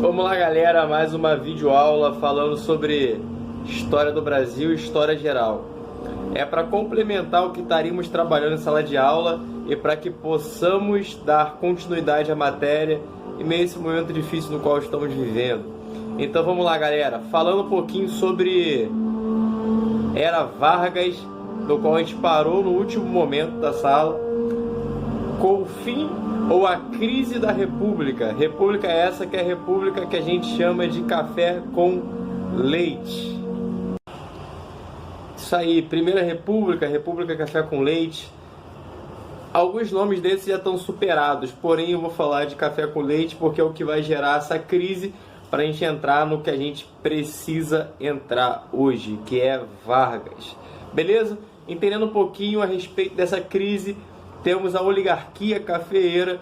Vamos lá, galera, mais uma videoaula falando sobre história do Brasil e história geral. É para complementar o que estaríamos trabalhando em sala de aula e para que possamos dar continuidade à matéria em meio a esse momento difícil no qual estamos vivendo. Então vamos lá, galera, falando um pouquinho sobre Era Vargas, no qual a gente parou no último momento da sala, com o fim ou a crise da República. República essa que é a República que a gente chama de café com leite. Isso aí, Primeira República, República Café com Leite. Alguns nomes desses já estão superados, porém eu vou falar de café com leite porque é o que vai gerar essa crise para a gente entrar no que a gente precisa entrar hoje, que é Vargas. Beleza? Entendendo um pouquinho a respeito dessa crise, temos a oligarquia cafeeira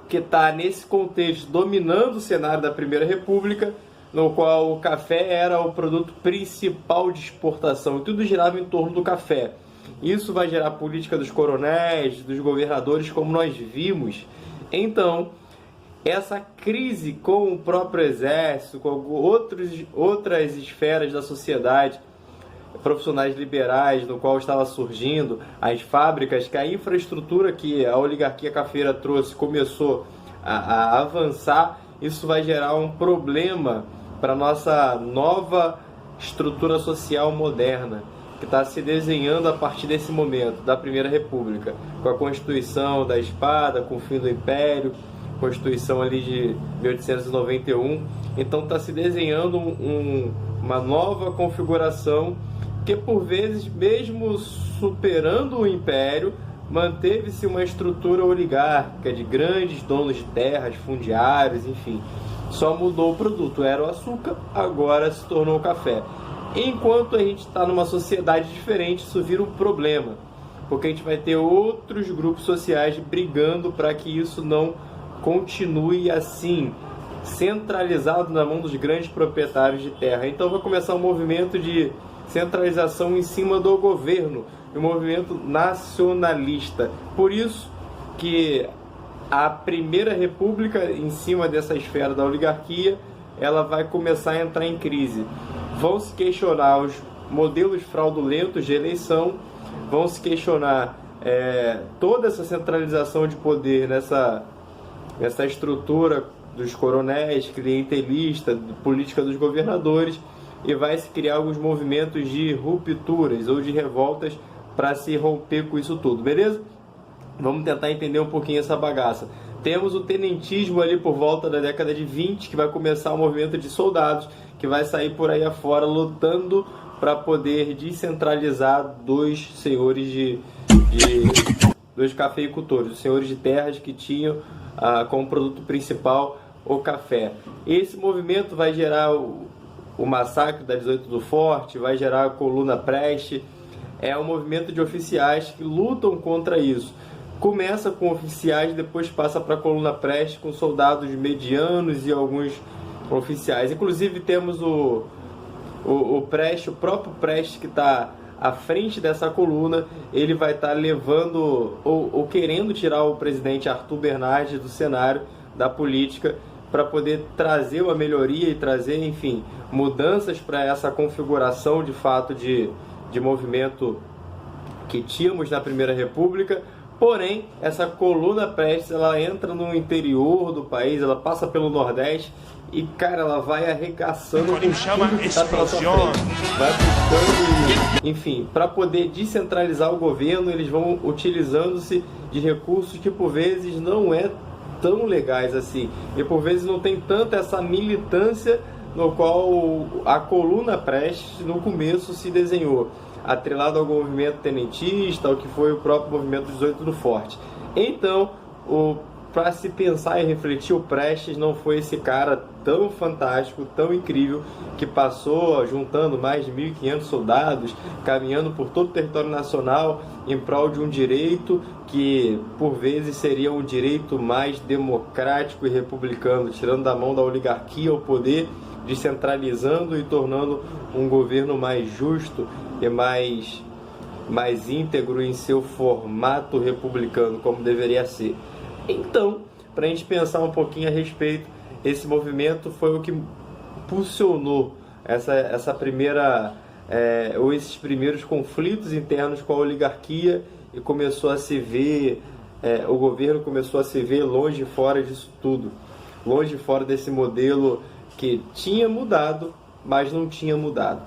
que está nesse contexto dominando o cenário da Primeira República, no qual o café era o produto principal de exportação e tudo girava em torno do café. Isso vai gerar política dos coronéis, dos governadores, como nós vimos. Então, essa crise com o próprio exército, com outras esferas da sociedade, profissionais liberais, no qual estava surgindo as fábricas, que a infraestrutura que a oligarquia cafeira trouxe começou a avançar, isso vai gerar um problema para a nossa nova estrutura social moderna, que está se desenhando a partir desse momento, da Primeira República, com a Constituição da Espada, com o fim do Império, Constituição ali de 1891. Então está se desenhando uma nova configuração que, por vezes, mesmo superando o Império, manteve-se uma estrutura oligárquica de grandes donos de terras, fundiários, enfim. Só mudou o produto, era o açúcar, agora se tornou o café. Enquanto a gente está numa sociedade diferente, isso vira um problema, porque a gente vai ter outros grupos sociais brigando para que isso não continue assim, centralizado na mão dos grandes proprietários de terra. Então vai começar um movimento de centralização em cima do governo, um movimento nacionalista. Por isso que a Primeira República, em cima dessa esfera da oligarquia, ela vai começar a entrar em crise. Vão se questionar os modelos fraudulentos de eleição, vão se questionar toda essa centralização de poder nessa estrutura dos coronéis, clientelista, política dos governadores, e vai se criar alguns movimentos de rupturas ou de revoltas para se romper com isso tudo, beleza? Vamos tentar entender um pouquinho essa bagaça. Temos o tenentismo ali por volta da década de 20, que vai começar um movimento de soldados, que vai sair por aí afora lutando para poder descentralizar dos senhores dos cafeicultores, os senhores de terras que tinham como produto principal o café. Esse movimento vai gerar o massacre da 18 do Forte, vai gerar a Coluna Prestes. É um movimento de oficiais que lutam contra isso. Começa com oficiais, depois passa para a Coluna Prestes, com soldados medianos e alguns oficiais. Inclusive temos o próprio Prestes, que está à frente dessa coluna. Ele vai estar levando ou querendo tirar o presidente Arthur Bernardes do cenário da política, para poder trazer uma melhoria e trazer, enfim, mudanças para essa configuração de fato de movimento que tínhamos na Primeira República. Porém, essa Coluna Prestes, ela entra no interior do país, ela passa pelo Nordeste e, cara, ela vai arregaçando com tudo que está pela sua frente. Vai buscando, enfim, para poder descentralizar o governo, eles vão utilizando-se de recursos que, por vezes, não é tão legais assim, e por vezes não tem tanta essa militância no qual a Coluna Prestes no começo se desenhou, atrelado ao movimento tenentista, ao que foi o próprio movimento 18 do Forte. Então, para se pensar e refletir, o Prestes não foi esse cara tão fantástico, tão incrível, que passou juntando mais de 1.500 soldados, caminhando por todo o território nacional em prol de um direito que, por vezes, seria um direito mais democrático e republicano, tirando da mão da oligarquia o poder, descentralizando e tornando um governo mais justo e mais íntegro em seu formato republicano, como deveria ser. Então, para a gente pensar um pouquinho a respeito, esse movimento foi o que impulsionou essa primeira, ou esses primeiros conflitos internos com a oligarquia, e começou a se ver, o governo começou a se ver longe e fora disso tudo, longe e fora desse modelo que tinha mudado, mas não tinha mudado.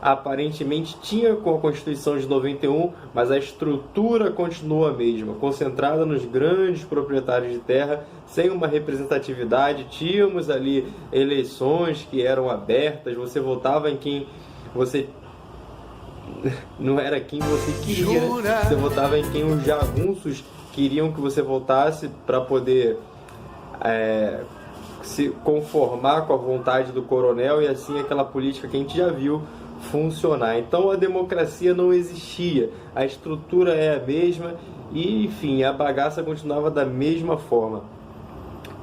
Aparentemente tinha com a Constituição de 91, mas a estrutura continua a mesma, concentrada nos grandes proprietários de terra, sem uma representatividade. Tínhamos ali eleições que eram abertas, você votava em quem você... não era quem você queria, você votava em quem os jagunços queriam que você votasse para poder se conformar com a vontade do coronel, e assim aquela política que a gente já viu funcionar. Então a democracia não existia, a estrutura é a mesma e, enfim, a bagaça continuava da mesma forma.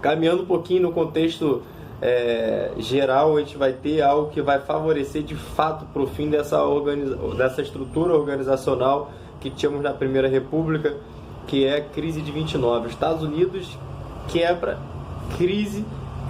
Caminhando um pouquinho no contexto geral, a gente vai ter algo que vai favorecer de fato para o fim dessa estrutura organizacional que tínhamos na Primeira República, que é a crise de 29. Os Estados Unidos quebra, crise,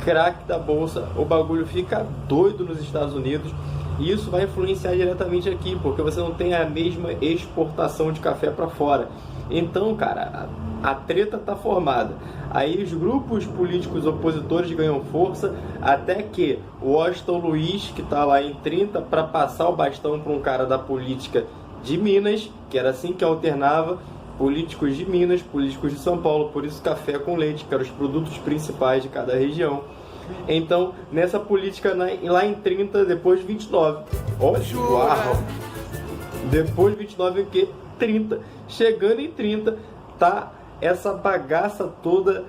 craque da bolsa, o bagulho fica doido nos Estados Unidos. E isso vai influenciar diretamente aqui, porque você não tem a mesma exportação de café para fora. Então, cara, a treta tá formada. Aí os grupos políticos opositores ganham força, até que o Washington Luiz, que tá lá em 30, para passar o bastão para um cara da política de Minas, que era assim que alternava, políticos de Minas, políticos de São Paulo, por isso café com leite, que eram os produtos principais de cada região. Então, nessa política, lá em 30, depois de 29. Uau! Depois de 29, o quê? 30. Chegando em 30, tá essa bagaça toda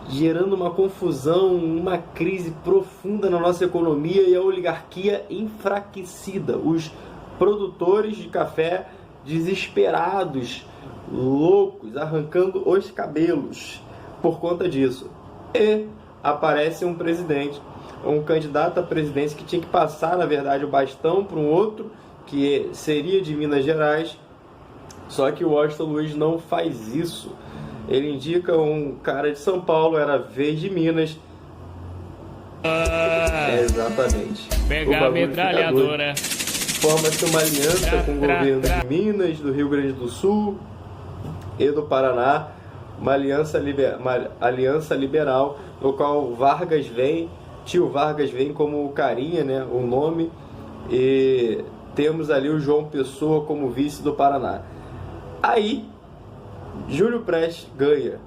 gerando uma confusão, uma crise profunda na nossa economia e a oligarquia enfraquecida. Os produtores de café desesperados, loucos, arrancando os cabelos por conta disso. E aparece um presidente, um candidato à presidência que tinha que passar, na verdade, o bastão para um outro, que seria de Minas Gerais, só que o Washington Luiz não faz isso. Ele indica um cara de São Paulo, era vez de Minas. Exatamente. Pegar a metralhadora. Forma-se uma aliança com o governo de Minas, do Rio Grande do Sul e do Paraná, uma aliança liberal, no qual Vargas vem, tio Vargas vem como o carinha, né, o nome, e temos ali o João Pessoa como vice do Paraná. Aí, Júlio Prestes ganha.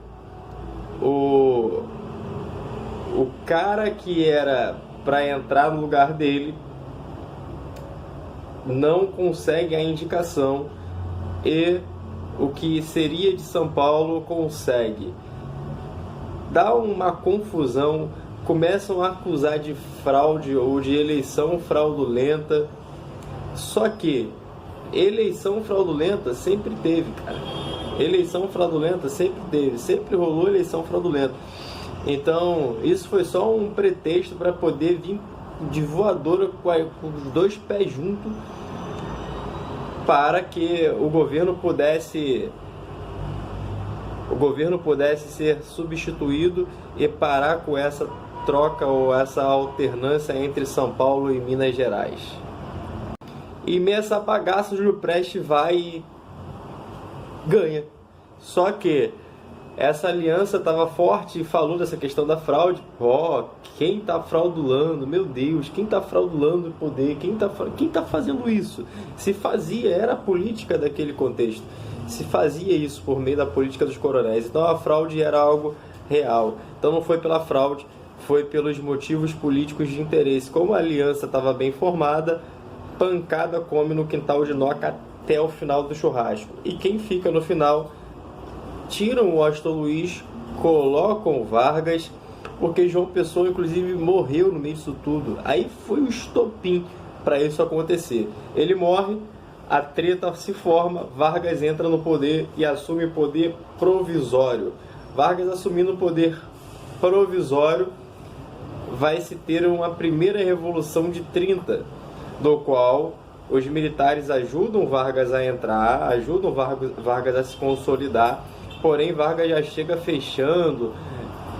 O cara que era para entrar no lugar dele não consegue a indicação, e o que seria de São Paulo consegue. Dá uma confusão, começam a acusar de fraude ou de eleição fraudulenta. Só que eleição fraudulenta sempre teve, cara. Eleição fraudulenta sempre teve, sempre rolou eleição fraudulenta. Então isso foi só um pretexto para poder vir de voadora com os dois pés juntos, para que o governo pudesse ser substituído e parar com essa troca ou essa alternância entre São Paulo e Minas Gerais. E meio essa bagaça, o Júlio Prestes vai e ganha. Só que essa aliança estava forte e falou dessa questão da fraude. Quem está fraudulando? Meu Deus, quem está fraudulando o poder? Quem tá fazendo isso? Se fazia, era a política daquele contexto. Se fazia isso por meio da política dos coronéis. Então a fraude era algo real. Então não foi pela fraude, foi pelos motivos políticos de interesse. Como a aliança estava bem formada, pancada come no quintal de Noca até o final do churrasco. E quem fica no final? Tiram o Washington Luiz, colocam o Vargas, porque João Pessoa, inclusive, morreu no meio disso tudo. Aí foi o estopim para isso acontecer. Ele morre, a treta se forma, Vargas entra no poder e assume poder provisório. Vargas assumindo o poder provisório, vai se ter uma primeira revolução de 30, no qual os militares ajudam Vargas a entrar, ajudam Vargas a se consolidar. Porém, Vargas já chega fechando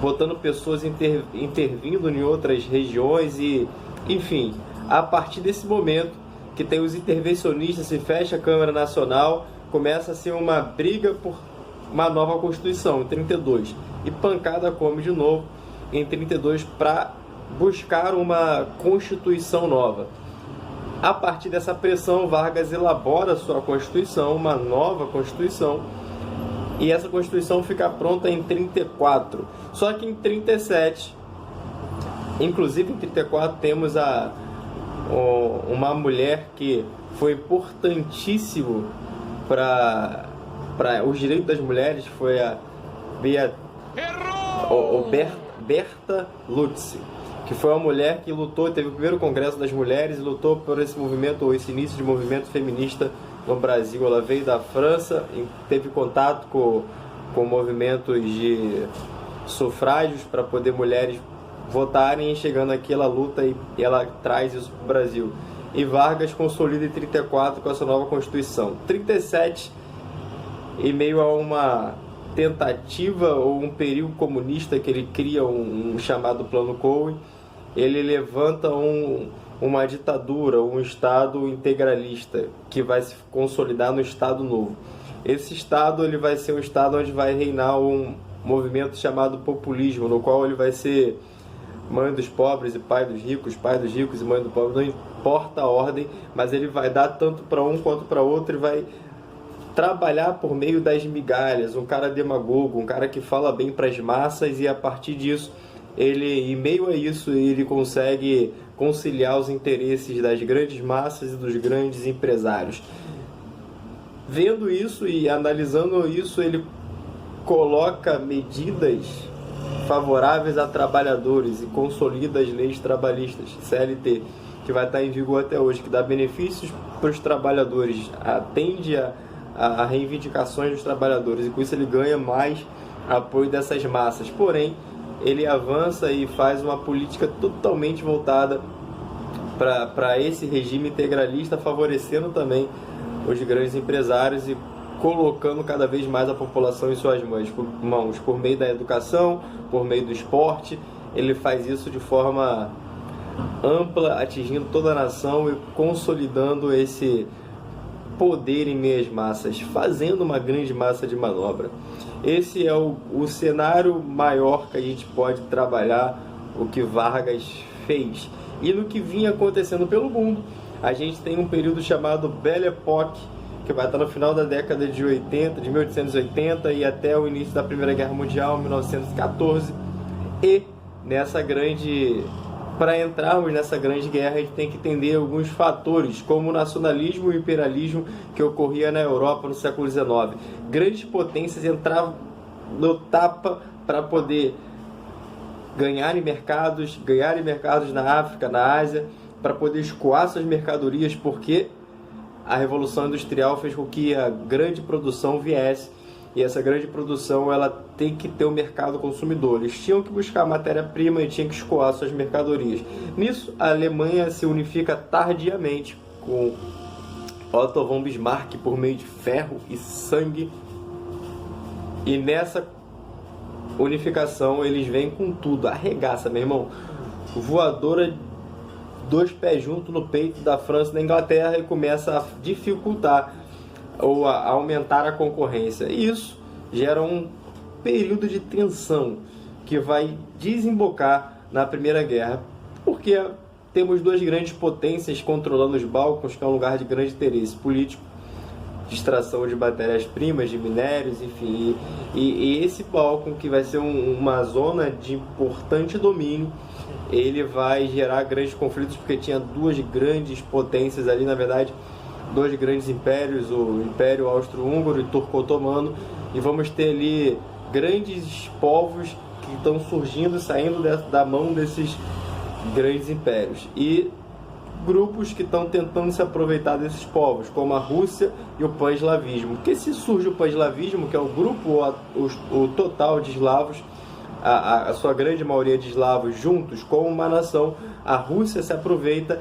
botando pessoas intervindo em outras regiões e, enfim, a partir desse momento que tem os intervencionistas, se fecha a Câmara Nacional, começa a ser uma briga por uma nova Constituição em 32 e pancada come de novo em 32 para buscar uma Constituição nova. A partir dessa pressão, Vargas elabora sua Constituição, uma nova Constituição, e essa Constituição fica pronta em 34. Só que em 37, inclusive em 34, temos uma mulher que foi importantíssimo para os direitos das mulheres, foi a Berta Lutz, que foi uma mulher que lutou, teve o primeiro Congresso das Mulheres e lutou por esse movimento, ou esse início de movimento feminista no Brasil. Ela veio da França e teve contato com movimentos de sufrágios para poder mulheres votarem, e chegando aqui ela luta e ela traz isso para o Brasil. E Vargas consolida em 34 com essa nova Constituição. 37, em meio a uma tentativa ou um período comunista que ele cria um chamado Plano Cohen, ele levanta uma ditadura, um Estado integralista que vai se consolidar no Estado Novo. Esse Estado ele vai ser um Estado onde vai reinar um movimento chamado populismo, no qual ele vai ser mãe dos pobres e pai dos ricos e mãe do pobre, não importa a ordem, mas ele vai dar tanto para um quanto para outro e vai trabalhar por meio das migalhas, um cara demagogo, um cara que fala bem para as massas, e a partir disso, em meio a isso, ele consegue conciliar os interesses das grandes massas e dos grandes empresários. Vendo isso e analisando isso, ele coloca medidas favoráveis a trabalhadores e consolida as leis trabalhistas, CLT, que vai estar em vigor até hoje, que dá benefícios para os trabalhadores, atende a reivindicações dos trabalhadores, e com isso ele ganha mais apoio dessas massas. Porém, ele avança e faz uma política totalmente voltada para esse regime integralista, favorecendo também os grandes empresários e colocando cada vez mais a população em suas mãos, por meio da educação, por meio do esporte. Ele faz isso de forma ampla, atingindo toda a nação e consolidando esse poder em meio às massas, fazendo uma grande massa de manobra. Esse é o cenário maior que a gente pode trabalhar, o que Vargas fez. E no que vinha acontecendo pelo mundo, a gente tem um período chamado Belle Époque, que vai estar no final da década de 1880 e até o início da Primeira Guerra Mundial, 1914. E para entrarmos nessa grande guerra, a gente tem que entender alguns fatores, como o nacionalismo e o imperialismo que ocorria na Europa no século XIX. Grandes potências entravam no tapa para poder ganharem mercados na África, na Ásia, para poder escoar suas mercadorias, porque a Revolução Industrial fez com que a grande produção viesse, e essa grande produção ela tem que ter um mercado consumidor. Eles tinham que buscar matéria-prima e tinham que escoar suas mercadorias. Nisso, a Alemanha se unifica tardiamente com Otto von Bismarck por meio de ferro e sangue, e nessa unificação eles vêm com tudo, arregaça, meu irmão, voadora, 2 pés junto no peito da França e da Inglaterra, e começa a dificultar ou a aumentar a concorrência. E isso gera um período de tensão que vai desembocar na Primeira Guerra, porque temos 2 grandes potências controlando os Balcãs, que é um lugar de grande interesse político, de extração de matérias-primas, de minérios, enfim. E esse Balcão, que vai ser uma zona de importante domínio, ele vai gerar grandes conflitos, porque tinha 2 grandes potências ali, na verdade, 2 grandes impérios, o Império Austro-Húngaro e Turco-Otomano, e vamos ter ali grandes povos que estão surgindo, saindo da mão desses grandes impérios, e grupos que estão tentando se aproveitar desses povos, como a Rússia e o pan-eslavismo. Porque se surge o pan-eslavismo, que é o grupo, o total de eslavos, a sua grande maioria de eslavos juntos como uma nação, a Rússia se aproveita,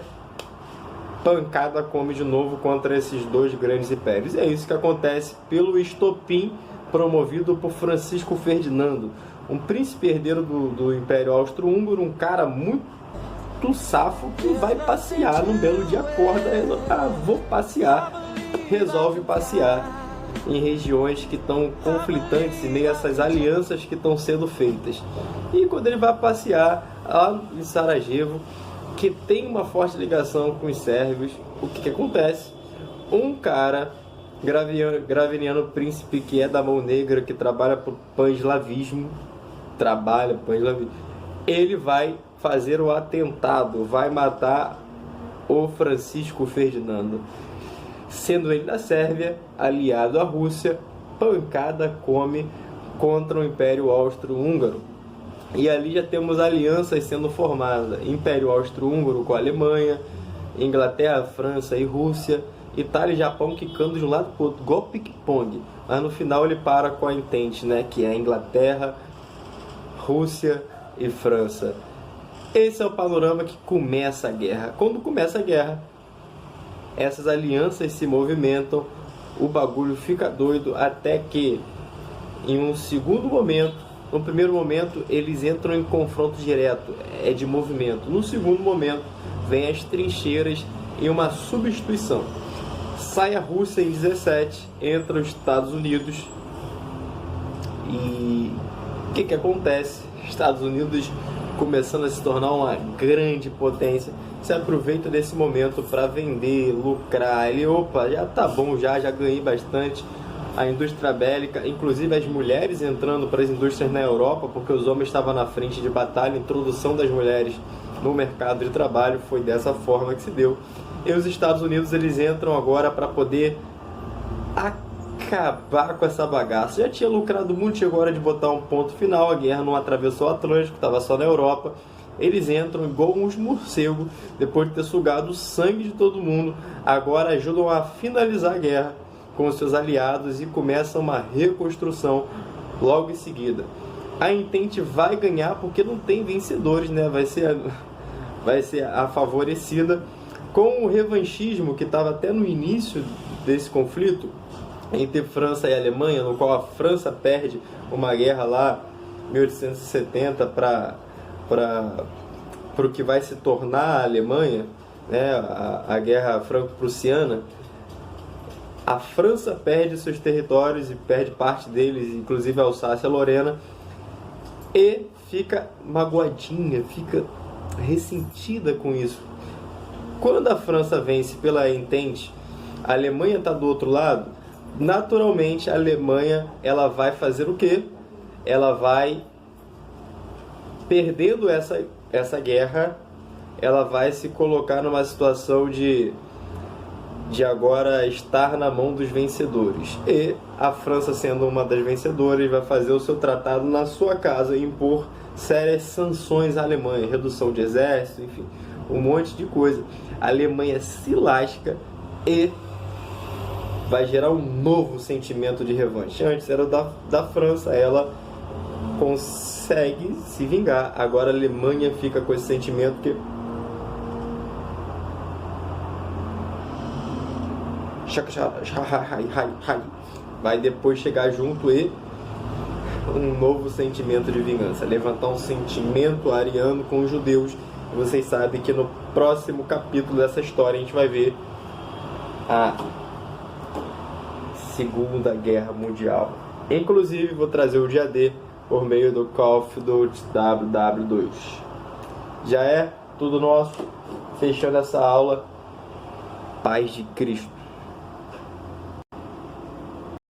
pancada come de novo contra esses 2 grandes impérios. É isso que acontece pelo estopim promovido por Francisco Ferdinando, um príncipe herdeiro do Império Austro-Húngaro, um cara muito safo que vai passear num belo dia, acorda, vou passear, resolve passear em regiões que estão conflitantes, em meio a essas alianças que estão sendo feitas. E quando ele vai passear lá em Sarajevo, que tem uma forte ligação com os sérvios, o que acontece? Um cara graviniano príncipe, que é da mão negra, que trabalha para o pan-eslavismo, ele vai fazer o atentado, vai matar o Francisco Ferdinando, sendo ele da Sérvia, aliado à Rússia, pancada come contra o Império Austro-Húngaro. E ali já temos alianças sendo formadas, Império Austro-Húngaro com a Alemanha, Inglaterra, França e Rússia, Itália e Japão quicando de um lado para o outro, igual ping-pong. Mas no final ele para com a Entente, né, que é Inglaterra, Rússia e França. Esse é o panorama que começa a guerra. Quando começa a guerra, essas alianças se movimentam, o bagulho fica doido, até que em um segundo momento, no primeiro momento eles entram em confronto direto, é de movimento. No segundo momento vem as trincheiras e uma substituição. Sai a Rússia em 17, entra os Estados Unidos e o que acontece? Estados Unidos começando a se tornar uma grande potência, se aproveita desse momento para vender, lucrar. Ele, já tá bom, já ganhei bastante. A indústria bélica, inclusive as mulheres entrando para as indústrias na Europa, porque os homens estavam na frente de batalha. A introdução das mulheres no mercado de trabalho foi dessa forma que se deu. E os Estados Unidos, eles entram agora para poder acabar com essa bagaça. Já tinha lucrado muito, chegou a hora de botar um ponto final. A guerra não atravessou o Atlântico, estava só na Europa. Eles entram igual uns morcegos, depois de ter sugado o sangue de todo mundo. Agora ajudam a finalizar a guerra com os seus aliados e começa uma reconstrução logo em seguida. A Entente vai ganhar porque não tem vencedores, né? Vai ser a favorecida. Com o revanchismo que estava até no início desse conflito entre França e Alemanha, no qual a França perde uma guerra lá em 1870 para o que vai se tornar a Alemanha, né, a guerra franco-prussiana. A França perde seus territórios e perde parte deles, inclusive a Alsácia e a Lorena, e fica magoadinha, fica ressentida com isso. Quando a França vence pela Entente, a Alemanha está do outro lado, naturalmente a Alemanha ela vai fazer o quê? Ela vai, perdendo essa guerra, ela vai se colocar numa situação de agora estar na mão dos vencedores. E a França, sendo uma das vencedoras, vai fazer o seu tratado na sua casa e impor sérias sanções à Alemanha, redução de exército, enfim, um monte de coisa. A Alemanha se lasca e vai gerar um novo sentimento de revanche. Antes era da França, ela consegue se vingar. Agora a Alemanha fica com esse sentimento que vai depois chegar junto e um novo sentimento de vingança, levantar um sentimento ariano com os judeus. Vocês sabem que no próximo capítulo dessa história a gente vai ver a Segunda Guerra Mundial. Inclusive vou trazer o dia D por meio do Call of Duty WW2. Já é tudo nosso. Fechando essa aula. Paz de Cristo.